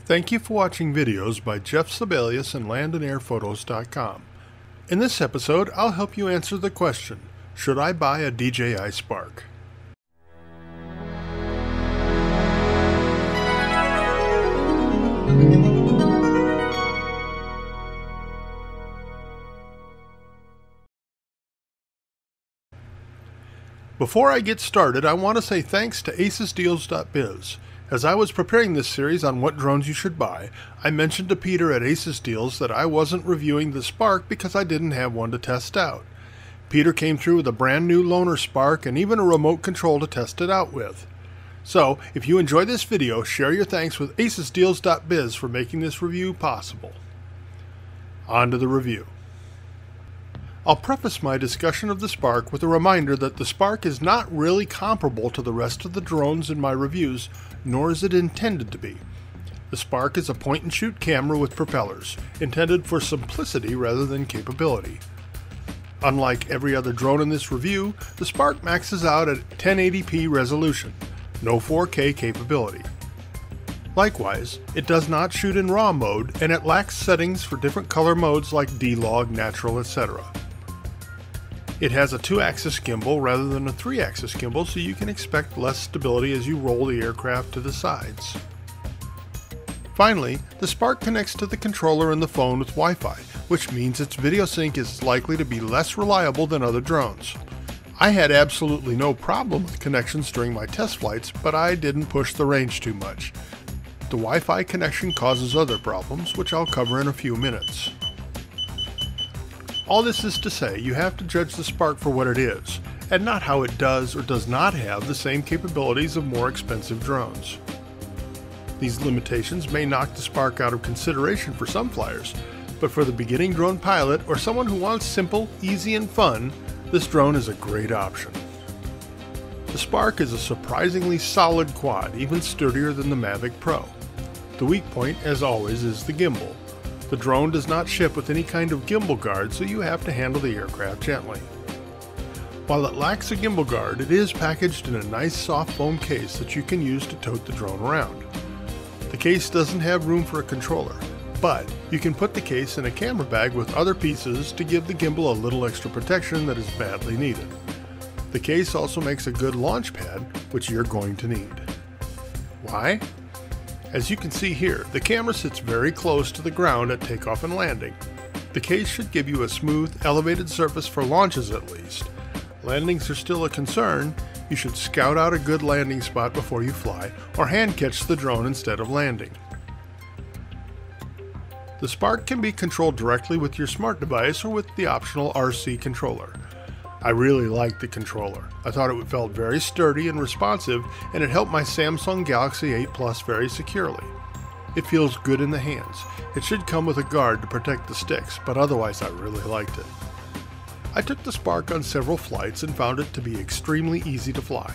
Thank you for watching videos by Jeff Sibelius and landandairphotos.com. In this episode, I'll help you answer the question, should I buy a DJI Spark? Before I get started, I want to say thanks to Acesdeals.biz. As I was preparing this series on what drones you should buy, I mentioned to Peter at Acesdeals that I wasn't reviewing the Spark because I didn't have one to test out. Peter came through with a brand new loaner Spark and even a remote control to test it out with. So, if you enjoy this video, share your thanks with Acesdeals.biz for making this review possible. On to the review. I'll preface my discussion of the Spark with a reminder that the Spark is not really comparable to the rest of the drones in my reviews, nor is it intended to be. The Spark is a point-and-shoot camera with propellers, intended for simplicity rather than capability. Unlike every other drone in this review, the Spark maxes out at 1080p resolution, no 4K capability. Likewise, it does not shoot in RAW mode, and it lacks settings for different color modes like D-Log, Natural, etc. It has a 2-axis gimbal rather than a 3-axis gimbal, so you can expect less stability as you roll the aircraft to the sides. Finally, the Spark connects to the controller in the phone with Wi-Fi, which means its video sync is likely to be less reliable than other drones. I had absolutely no problem with connections during my test flights, but I didn't push the range too much. The Wi-Fi connection causes other problems, which I'll cover in a few minutes. All this is to say, you have to judge the Spark for what it is, and not how it does or does not have the same capabilities of more expensive drones. These limitations may knock the Spark out of consideration for some flyers, but for the beginning drone pilot or someone who wants simple, easy, and fun, this drone is a great option. The Spark is a surprisingly solid quad, even sturdier than the Mavic Pro. The weak point, as always, is the gimbal. The drone does not ship with any kind of gimbal guard, so you have to handle the aircraft gently. While it lacks a gimbal guard, it is packaged in a nice soft foam case that you can use to tote the drone around. The case doesn't have room for a controller, but you can put the case in a camera bag with other pieces to give the gimbal a little extra protection that is badly needed. The case also makes a good launch pad, which you're going to need. Why? As you can see here, the camera sits very close to the ground at takeoff and landing. The case should give you a smooth, elevated surface for launches at least. Landings are still a concern. You should scout out a good landing spot before you fly, or hand catch the drone instead of landing. The Spark can be controlled directly with your smart device or with the optional RC controller. I really liked the controller. I thought it felt very sturdy and responsive, and it helped my Samsung Galaxy 8 Plus very securely. It feels good in the hands. It should come with a guard to protect the sticks, but otherwise I really liked it. I took the Spark on several flights and found it to be extremely easy to fly.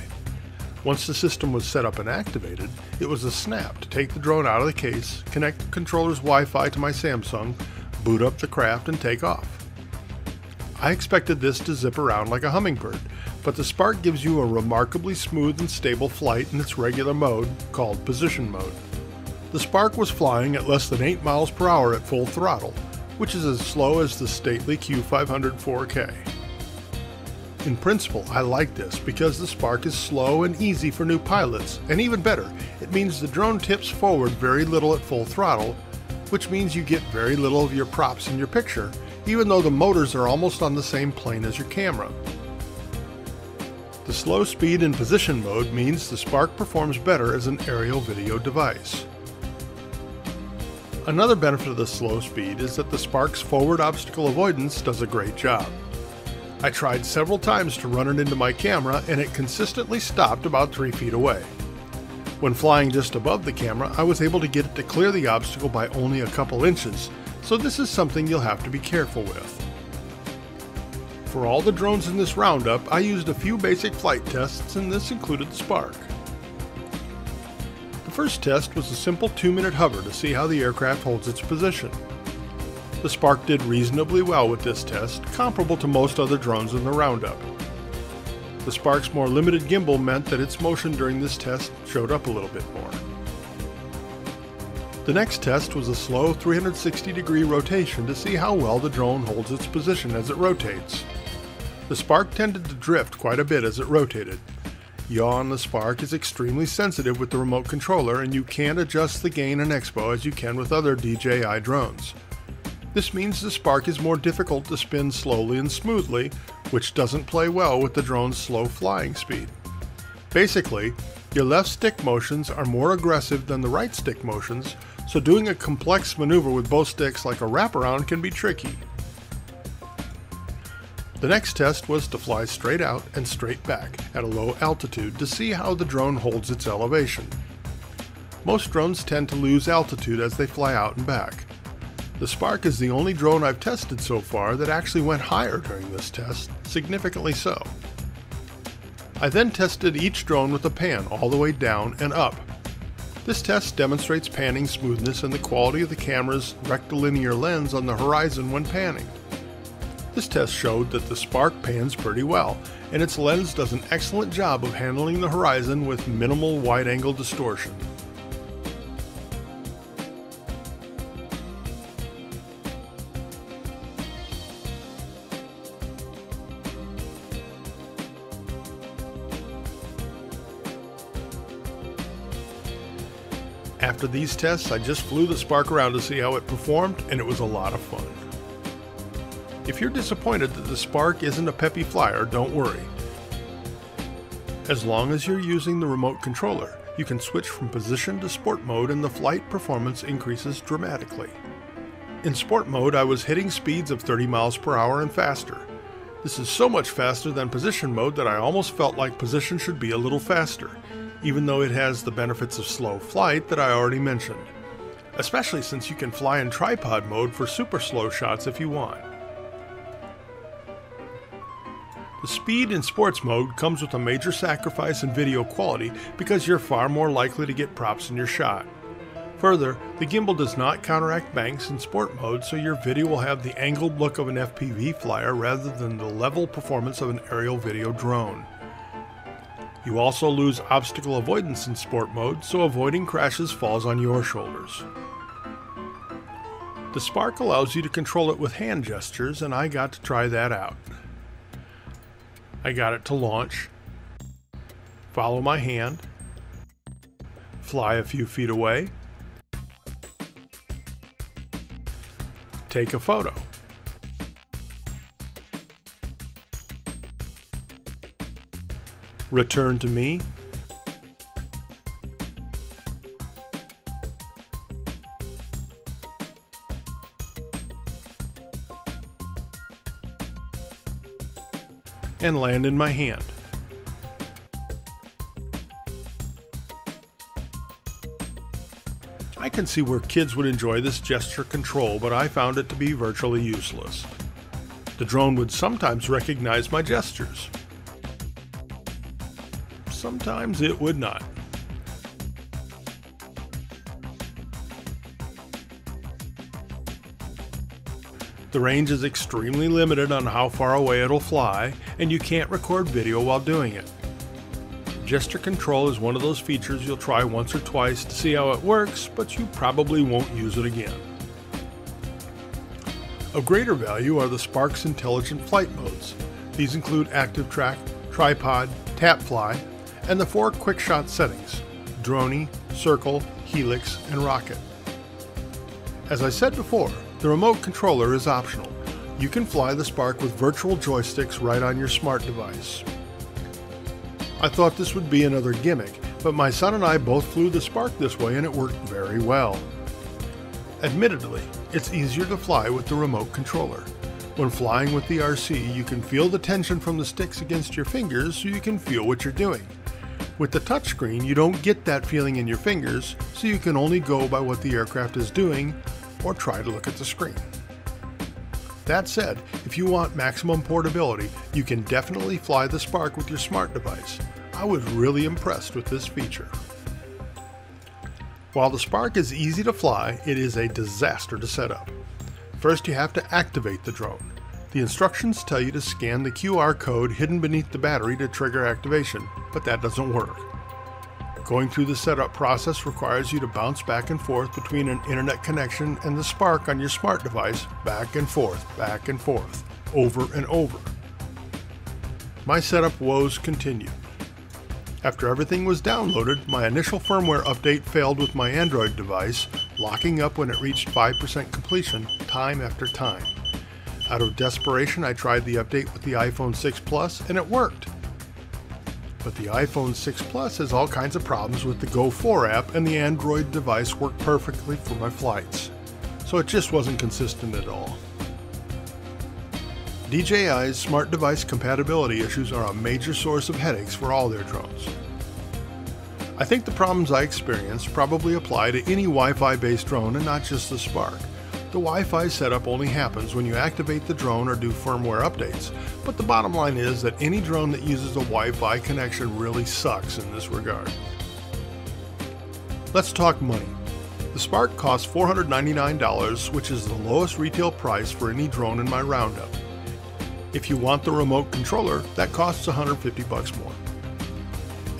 Once the system was set up and activated, it was a snap to take the drone out of the case, connect the controller's Wi-Fi to my Samsung, boot up the craft, and take off. I expected this to zip around like a hummingbird, but the Spark gives you a remarkably smooth and stable flight in its regular mode, called position mode. The Spark was flying at less than 8 miles per hour at full throttle, which is as slow as the stately Q500 4K. In principle, I like this because the Spark is slow and easy for new pilots, and even better, it means the drone tips forward very little at full throttle, which means you get very little of your props in your picture, even though the motors are almost on the same plane as your camera. The slow speed in position mode means the Spark performs better as an aerial video device. Another benefit of the slow speed is that the Spark's forward obstacle avoidance does a great job. I tried several times to run it into my camera and it consistently stopped about 3 feet away. When flying just above the camera, I was able to get it to clear the obstacle by only a couple inches, so this is something you'll have to be careful with. For all the drones in this roundup, I used a few basic flight tests, and this included the Spark. The first test was a simple 2-minute hover to see how the aircraft holds its position. The Spark did reasonably well with this test, comparable to most other drones in the roundup. The Spark's more limited gimbal meant that its motion during this test showed up a little bit more. The next test was a slow 360-degree rotation to see how well the drone holds its position as it rotates. The Spark tended to drift quite a bit as it rotated. Yaw on the Spark is extremely sensitive with the remote controller, and you can't adjust the gain and expo as you can with other DJI drones. This means the Spark is more difficult to spin slowly and smoothly, which doesn't play well with the drone's slow flying speed. Basically, your left stick motions are more aggressive than the right stick motions, so doing a complex maneuver with both sticks like a wraparound can be tricky. The next test was to fly straight out and straight back at a low altitude to see how the drone holds its elevation. Most drones tend to lose altitude as they fly out and back. The Spark is the only drone I've tested so far that actually went higher during this test, significantly so. I then tested each drone with a pan all the way down and up. This test demonstrates panning smoothness and the quality of the camera's rectilinear lens on the horizon when panning. This test showed that the Spark pans pretty well, and its lens does an excellent job of handling the horizon with minimal wide-angle distortion. After these tests, I just flew the Spark around to see how it performed, and it was a lot of fun. If you're disappointed that the Spark isn't a peppy flyer, don't worry. As long as you're using the remote controller, you can switch from position to sport mode and the flight performance increases dramatically. In sport mode, I was hitting speeds of 30 miles per hour and faster. This is so much faster than position mode that I almost felt like position should be a little faster, even though it has the benefits of slow flight that I already mentioned, especially since you can fly in tripod mode for super slow shots if you want. The speed in sports mode comes with a major sacrifice in video quality because you're far more likely to get props in your shot. Further, the gimbal does not counteract banks in sport mode, so your video will have the angled look of an FPV flyer rather than the level performance of an aerial video drone. You also lose obstacle avoidance in sport mode, so avoiding crashes falls on your shoulders. The Spark allows you to control it with hand gestures, and I got to try that out. I got it to launch, follow my hand, fly a few feet away, take a photo. Return to me, and land in my hand. I can see where kids would enjoy this gesture control, but I found it to be virtually useless. The drone would sometimes recognize my gestures. Sometimes it would not. The range is extremely limited on how far away it'll fly, and you can't record video while doing it. Gesture control is one of those features you'll try once or twice to see how it works, but you probably won't use it again. Of greater value are the Spark's intelligent flight modes. These include active track, tripod, tap fly, and the 4 quick shot settings: droney, circle, helix, and rocket. As I said before, the remote controller is optional. You can fly the Spark with virtual joysticks right on your smart device. I thought this would be another gimmick, but my son and I both flew the Spark this way and it worked very well. Admittedly, it's easier to fly with the remote controller. When flying with the RC, you can feel the tension from the sticks against your fingers so you can feel what you're doing. With the touchscreen, you don't get that feeling in your fingers, so you can only go by what the aircraft is doing or try to look at the screen. That said, if you want maximum portability, you can definitely fly the Spark with your smart device. I was really impressed with this feature. While the Spark is easy to fly, it is a disaster to set up. First, you have to activate the drone. The instructions tell you to scan the QR code hidden beneath the battery to trigger activation, but that doesn't work. Going through the setup process requires you to bounce back and forth between an internet connection and the Spark on your smart device, back and forth, over and over. My setup woes continued. After everything was downloaded, my initial firmware update failed with my Android device, locking up when it reached 5% completion time after time. Out of desperation, I tried the update with the iPhone 6 Plus and it worked. But the iPhone 6 Plus has all kinds of problems with the Go 4 app, and the Android device worked perfectly for my flights. So it just wasn't consistent at all. DJI's smart device compatibility issues are a major source of headaches for all their drones. I think the problems I experienced probably apply to any Wi-Fi based drone and not just the Spark. The Wi-Fi setup only happens when you activate the drone or do firmware updates, but the bottom line is that any drone that uses a Wi-Fi connection really sucks in this regard. Let's talk money. The Spark costs $499, which is the lowest retail price for any drone in my roundup. If you want the remote controller, that costs $150 more.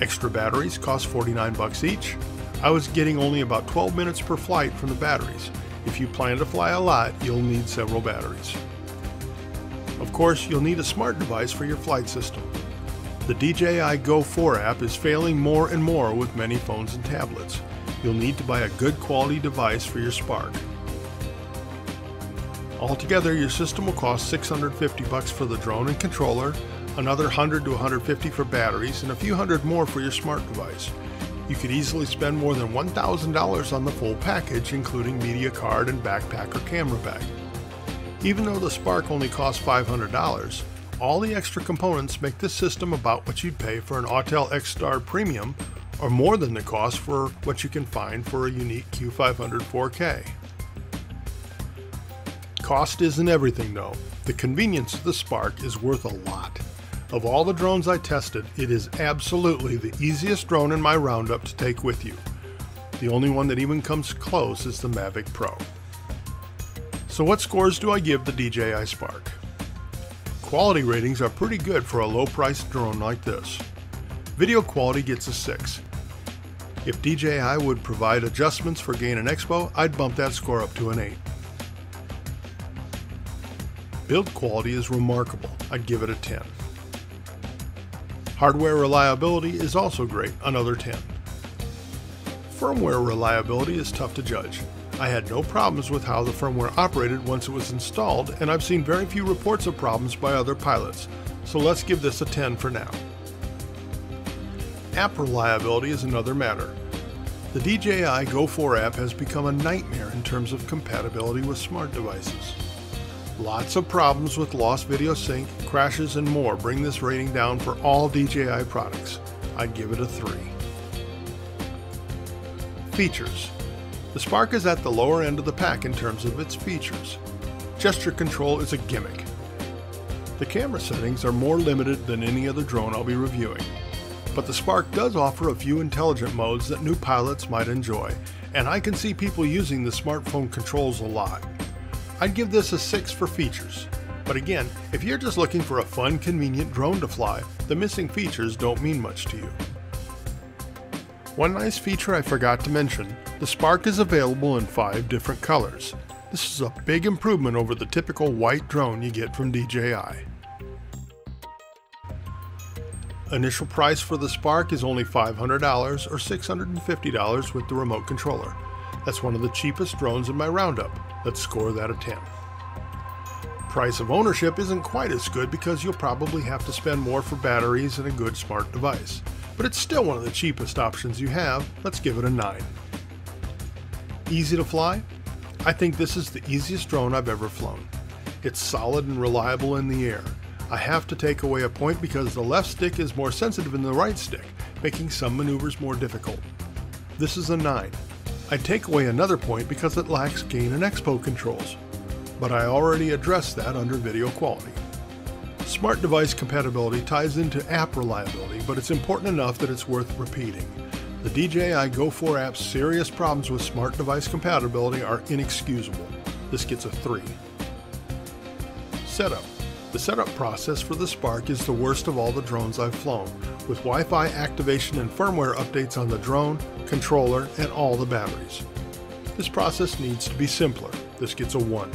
Extra batteries cost $49 each. I was getting only about 12 minutes per flight from the batteries. If you plan to fly a lot, you'll need several batteries. Of course, you'll need a smart device for your flight system. The DJI Go 4 app is failing more and more with many phones and tablets. You'll need to buy a good quality device for your Spark. Altogether, your system will cost $650 for the drone and controller, another $100 to $150 for batteries, and a few hundred more for your smart device. You could easily spend more than $1,000 on the full package, including media card and backpack or camera bag. Even though the Spark only costs $500, all the extra components make this system about what you'd pay for an Autel X-Star Premium, or more than the cost for what you can find for a Yuneec Q500 4K. Cost isn't everything though. The convenience of the Spark is worth a lot. Of all the drones I tested, it is absolutely the easiest drone in my roundup to take with you. The only one that even comes close is the Mavic Pro. So what scores do I give the DJI Spark? Quality ratings are pretty good for a low-priced drone like this. Video quality gets a 6. If DJI would provide adjustments for gain and expo, I'd bump that score up to an 8. Build quality is remarkable. I'd give it a 10. Hardware reliability is also great, another 10. Firmware reliability is tough to judge. I had no problems with how the firmware operated once it was installed, and I've seen very few reports of problems by other pilots, so let's give this a 10 for now. App reliability is another matter. The DJI Go 4 app has become a nightmare in terms of compatibility with smart devices. Lots of problems with lost video sync, crashes, and more bring this rating down for all DJI products. I'd give it a 3. Features. The Spark is at the lower end of the pack in terms of its features. Gesture control is a gimmick. The camera settings are more limited than any other drone I'll be reviewing. But the Spark does offer a few intelligent modes that new pilots might enjoy, and I can see people using the smartphone controls a lot. I'd give this a 6 for features. But again, if you're just looking for a fun, convenient drone to fly, the missing features don't mean much to you. One nice feature I forgot to mention, the Spark is available in 5 different colors. This is a big improvement over the typical white drone you get from DJI. Initial price for the Spark is only $500 or $650 with the remote controller. That's one of the cheapest drones in my roundup. Let's score that a 10. Price of ownership isn't quite as good because you'll probably have to spend more for batteries and a good smart device. But it's still one of the cheapest options you have. Let's give it a 9. Easy to fly? I think this is the easiest drone I've ever flown. It's solid and reliable in the air. I have to take away a point because the left stick is more sensitive than the right stick, making some maneuvers more difficult. This is a 9. I'd take away another point because it lacks gain and expo controls, but I already addressed that under video quality. Smart device compatibility ties into app reliability, but it's important enough that it's worth repeating. The DJI Go 4 app's serious problems with smart device compatibility are inexcusable. This gets a 3. Setup. The setup process for the Spark is the worst of all the drones I've flown, with Wi-Fi activation and firmware updates on the drone, controller, and all the batteries. This process needs to be simpler. This gets a 1.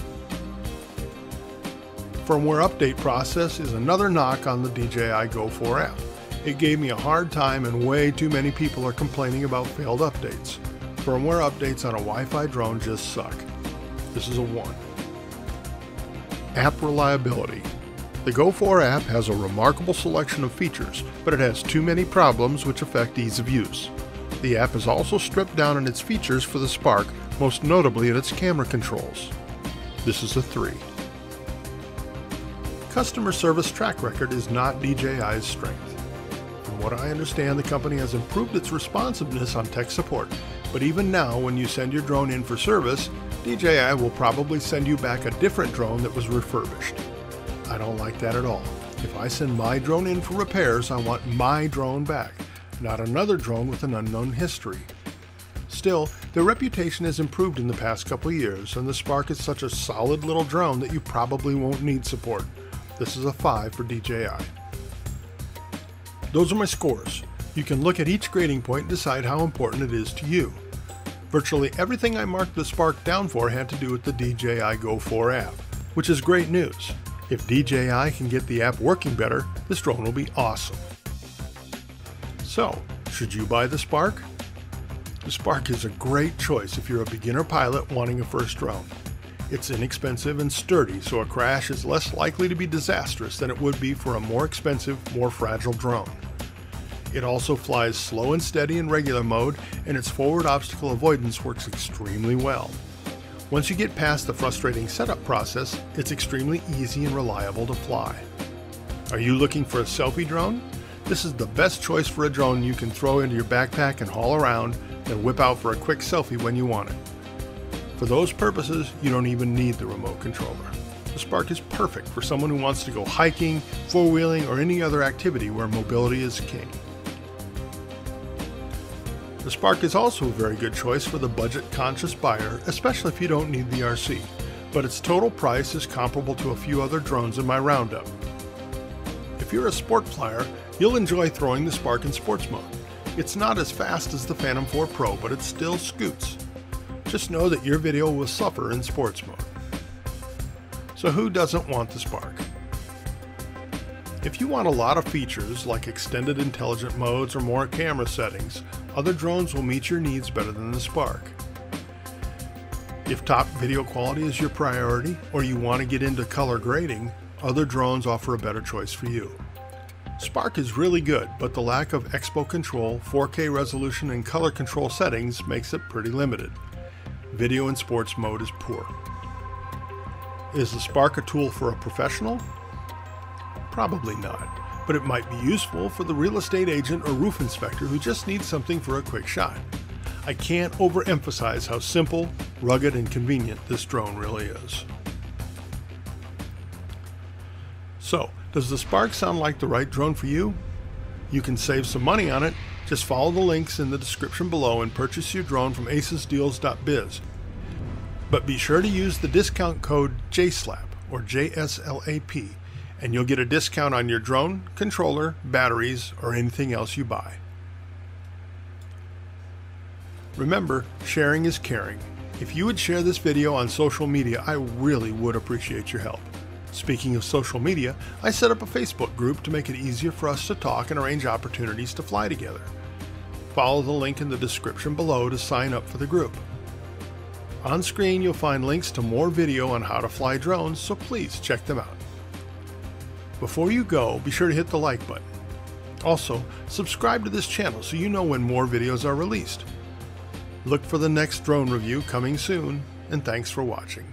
Firmware update process is another knock on the DJI Go 4 app. It gave me a hard time and way too many people are complaining about failed updates. Firmware updates on a Wi-Fi drone just suck. This is a 1. App reliability. The Go 4 app has a remarkable selection of features, but it has too many problems which affect ease of use. The app is also stripped down in its features for the Spark, most notably in its camera controls. This is a 3. Customer service track record is not DJI's strength. From what I understand, the company has improved its responsiveness on tech support, but even now when you send your drone in for service, DJI will probably send you back a different drone that was refurbished. I don't like that at all. If I send my drone in for repairs, I want my drone back, not another drone with an unknown history. Still, their reputation has improved in the past couple of years, and the Spark is such a solid little drone that you probably won't need support. This is a 5 for DJI. Those are my scores. You can look at each grading point and decide how important it is to you. Virtually everything I marked the Spark down for had to do with the DJI Go 4 app, which is great news. If DJI can get the app working better, this drone will be awesome. So, should you buy the Spark? The Spark is a great choice if you're a beginner pilot wanting a first drone. It's inexpensive and sturdy, so a crash is less likely to be disastrous than it would be for a more expensive, more fragile drone. It also flies slow and steady in regular mode, and its forward obstacle avoidance works extremely well. Once you get past the frustrating setup process, it's extremely easy and reliable to fly. Are you looking for a selfie drone? This is the best choice for a drone you can throw into your backpack and haul around, then whip out for a quick selfie when you want it. For those purposes, you don't even need the remote controller. The Spark is perfect for someone who wants to go hiking, four-wheeling, or any other activity where mobility is king. The Spark is also a very good choice for the budget-conscious buyer, especially if you don't need the RC, but its total price is comparable to a few other drones in my roundup. If you're a sport flyer, you'll enjoy throwing the Spark in sports mode. It's not as fast as the Phantom 4 Pro, but it still scoots. Just know that your video will suffer in sports mode. So who doesn't want the Spark? If you want a lot of features like extended intelligent modes or more camera settings, other drones will meet your needs better than the Spark. If top video quality is your priority, or you want to get into color grading, other drones offer a better choice for you. Spark is really good, but the lack of expo control, 4K resolution, and color control settings makes it pretty limited. Video in sports mode is poor. Is the Spark a tool for a professional? Probably not, but it might be useful for the real estate agent or roof inspector who just needs something for a quick shot. I can't overemphasize how simple, rugged, and convenient this drone really is. So, does the Spark sound like the right drone for you? You can save some money on it. Just follow the links in the description below and purchase your drone from Acesdeals.biz. But be sure to use the discount code JSLAP or JSLAP, and you'll get a discount on your drone, controller, batteries, or anything else you buy. Remember, sharing is caring. If you would share this video on social media, I really would appreciate your help. Speaking of social media, I set up a Facebook group to make it easier for us to talk and arrange opportunities to fly together. Follow the link in the description below to sign up for the group. On screen, you'll find links to more video on how to fly drones, so please check them out. Before you go, be sure to hit the like button. Also, subscribe to this channel so you know when more videos are released. Look for the next drone review coming soon, and thanks for watching.